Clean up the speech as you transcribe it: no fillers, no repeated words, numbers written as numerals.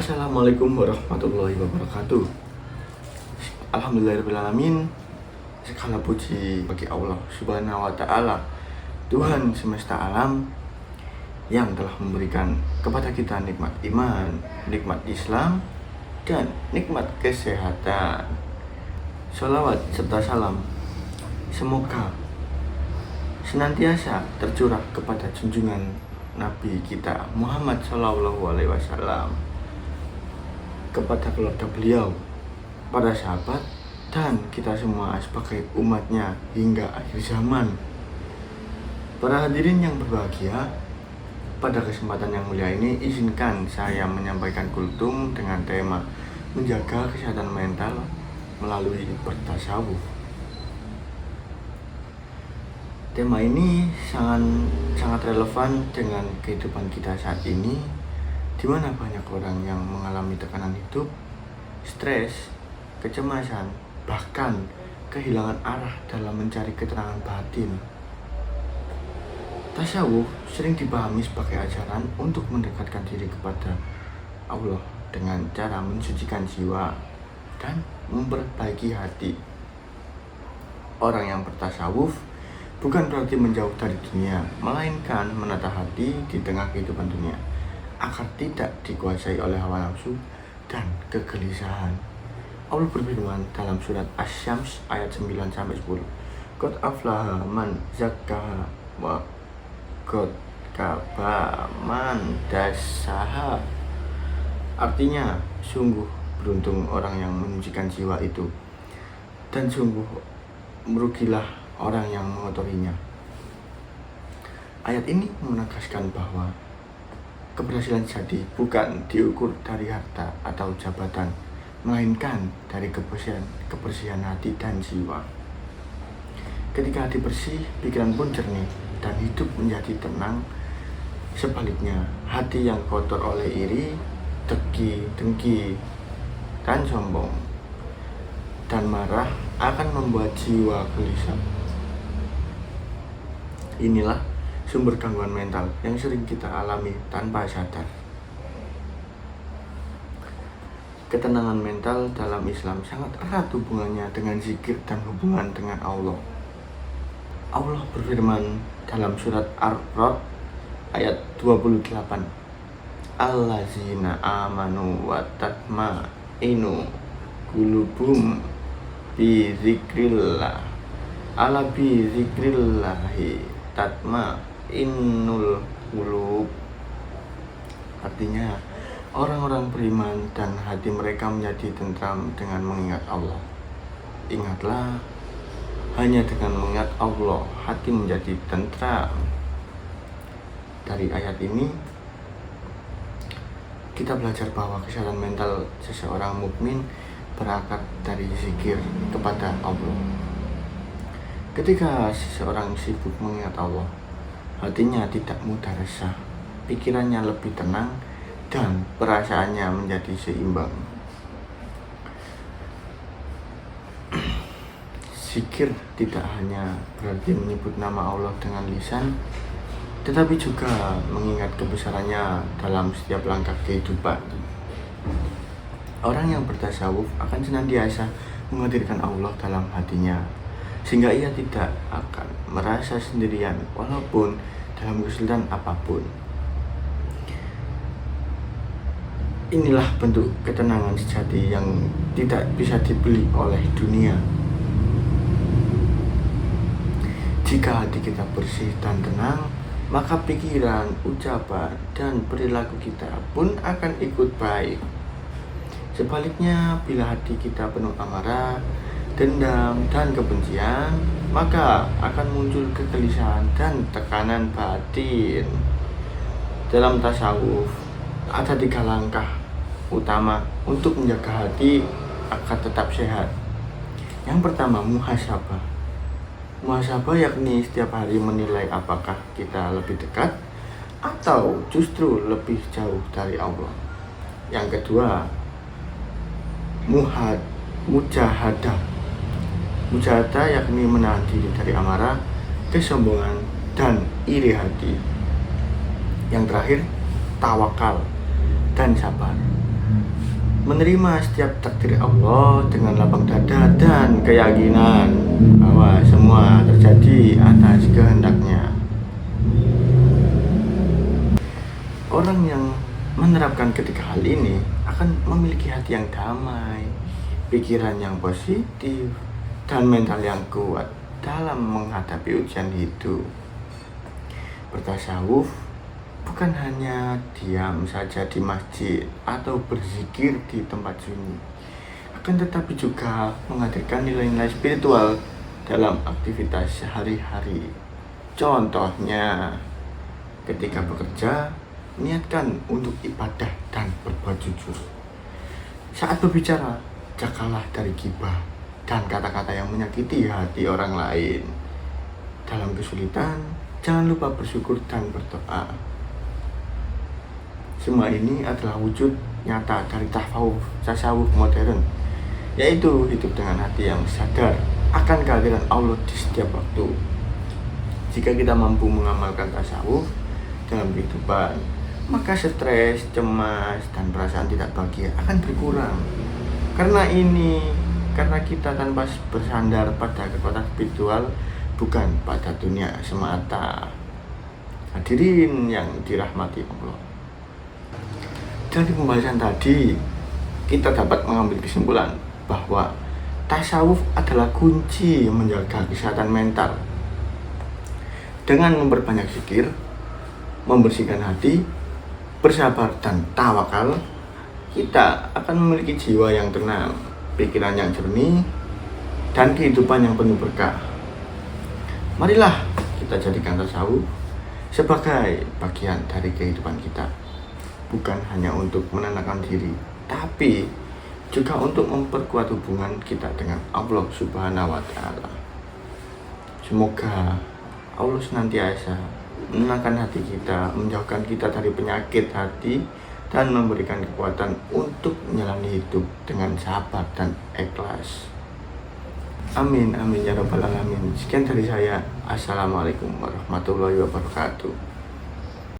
Assalamualaikum warahmatullahi wabarakatuh. Alhamdulillahirrahmanirrahim. Segala puji bagi Allah subhanahu wa ta'ala, Tuhan semesta alam, yang telah memberikan kepada kita nikmat iman, nikmat Islam, dan nikmat kesehatan. Sholawat serta salam semoga senantiasa tercurah kepada junjungan Nabi kita Muhammad SAW, kepada keluarga beliau, para sahabat, dan kita semua sebagai umatnya hingga akhir zaman. Para hadirin yang berbahagia, pada kesempatan yang mulia ini izinkan saya menyampaikan kultum dengan tema menjaga kesehatan mental melalui bertasawuf. Tema ini sangat relevan dengan kehidupan kita saat ini, di mana banyak orang yang mengalami tekanan hidup, stres, kecemasan, bahkan kehilangan arah dalam mencari ketenangan batin. Tasawuf sering dipahami sebagai ajaran untuk mendekatkan diri kepada Allah dengan cara mensucikan jiwa dan memperbaiki hati. Orang yang bertasawuf bukan berarti menjauh dari dunia, melainkan menata hati di tengah kehidupan dunia agar tidak dikuasai oleh hawa nafsu dan kegelisahan. Allah berfirman dalam surat Asy-Syams ayat 9-10, Qad aflaha man zakkaha wa qad khaba man dassaha. Artinya, sungguh beruntung orang yang menyucikan jiwa itu, dan sungguh merugilah orang yang mengotorinya. Ayat ini menegaskan bahwa keberhasilan sejati bukan diukur dari harta atau jabatan, melainkan dari kebersihan hati dan jiwa. Ketika hati bersih, pikiran pun jernih dan hidup menjadi tenang. Sebaliknya, hati yang kotor oleh iri, dengki, dan sombong dan marah akan membuat jiwa gelisah. Inilah sumber gangguan mental yang sering kita alami tanpa sadar. Ketenangan mental dalam Islam sangat erat hubungannya dengan zikir dan hubungan dengan Allah. Allah berfirman dalam surat Ar-Ra'd ayat 28, Allazina amanu wa tatma'innu qulubuhum bi dzikrillah. Ala bi dzikrillahi tatma'innul qulub. Artinya, orang-orang beriman dan hati mereka menjadi tentram dengan mengingat Allah. Ingatlah, hanya dengan mengingat Allah hati menjadi tentram. Dari ayat ini kita belajar bahwa kesehatan mental seseorang mukmin berakar dari zikir kepada Allah. Ketika seseorang sibuk mengingat Allah, hatinya tidak mudah resah, pikirannya lebih tenang, dan perasaannya menjadi seimbang. Zikir tidak hanya berarti menyebut nama Allah dengan lisan, tetapi juga mengingat kebesarannya dalam setiap langkah kehidupan. Orang yang bertasawuf akan senantiasa menghadirkan Allah dalam hatinya, sehingga ia tidak akan merasa sendirian walaupun dalam kesulitan apapun. Inilah bentuk ketenangan sejati yang tidak bisa dibeli oleh dunia. Jika hati kita bersih dan tenang, maka pikiran, ucapan, dan perilaku kita pun akan ikut baik. Sebaliknya, bila hati kita penuh amarah, dendam, dan kebencian, maka akan muncul kegelisahan dan tekanan batin. Dalam tasawuf, ada 3 langkah utama untuk menjaga hati agar tetap sehat. Yang pertama, muhasabah. Muhasabah yakni setiap hari menilai apakah kita lebih dekat atau justru lebih jauh dari Allah. Yang kedua, mujahadah. Mujahadah yakni menahan diri dari amarah, kesombongan, dan iri hati. Yang terakhir, tawakal dan sabar. menerima setiap takdir Allah dengan lapang dada dan keyakinan bahwa semua terjadi atas kehendaknya. Orang yang menerapkan ketiga hal ini akan memiliki hati yang damai, pikiran yang positif, dan mental yang kuat dalam menghadapi ujian hidup. Bertasawuf bukan hanya diam saja di masjid atau berzikir di tempat sunyi, akan tetapi juga menghadirkan nilai-nilai spiritual dalam aktivitas sehari-hari. Contohnya, ketika bekerja, niatkan untuk ibadah dan berbuat jujur. Saat berbicara, jagalah dari gibah dan kata-kata yang menyakiti hati orang lain. Dalam kesulitan, jangan lupa bersyukur dan berdoa. Semua ini adalah wujud nyata dari tasawuf modern, yaitu hidup dengan hati yang sadar akan kehadiran Allah di setiap waktu. Jika kita mampu mengamalkan tasawuf dalam kehidupan, maka stres, cemas, dan perasaan tidak bahagia akan berkurang. Karena kita tanpa bersandar pada kekuatan spiritual, bukan pada dunia semata. Hadirin yang dirahmati Allah, dari pembahasan tadi kita dapat mengambil kesimpulan bahwa tasawuf adalah kunci menjaga kesehatan mental. Dengan memperbanyak zikir, membersihkan hati, bersabar dan tawakal, kita akan memiliki jiwa yang tenang, pikiran yang jernih, dan kehidupan yang penuh berkah. Marilah kita jadikan tasawuf sebagai bagian dari kehidupan kita, bukan hanya untuk menenangkan diri, tapi juga untuk memperkuat hubungan kita dengan Allah Subhanahu wa Ta'ala. Semoga Allah senantiasa menenangkan hati kita, menjauhkan kita dari penyakit hati, dan memberikan kekuatan untuk menjalani hidup dengan sabar dan ikhlas. Amin, amin ya rabbal alamin. Sekian dari saya. Assalamualaikum warahmatullahi wabarakatuh.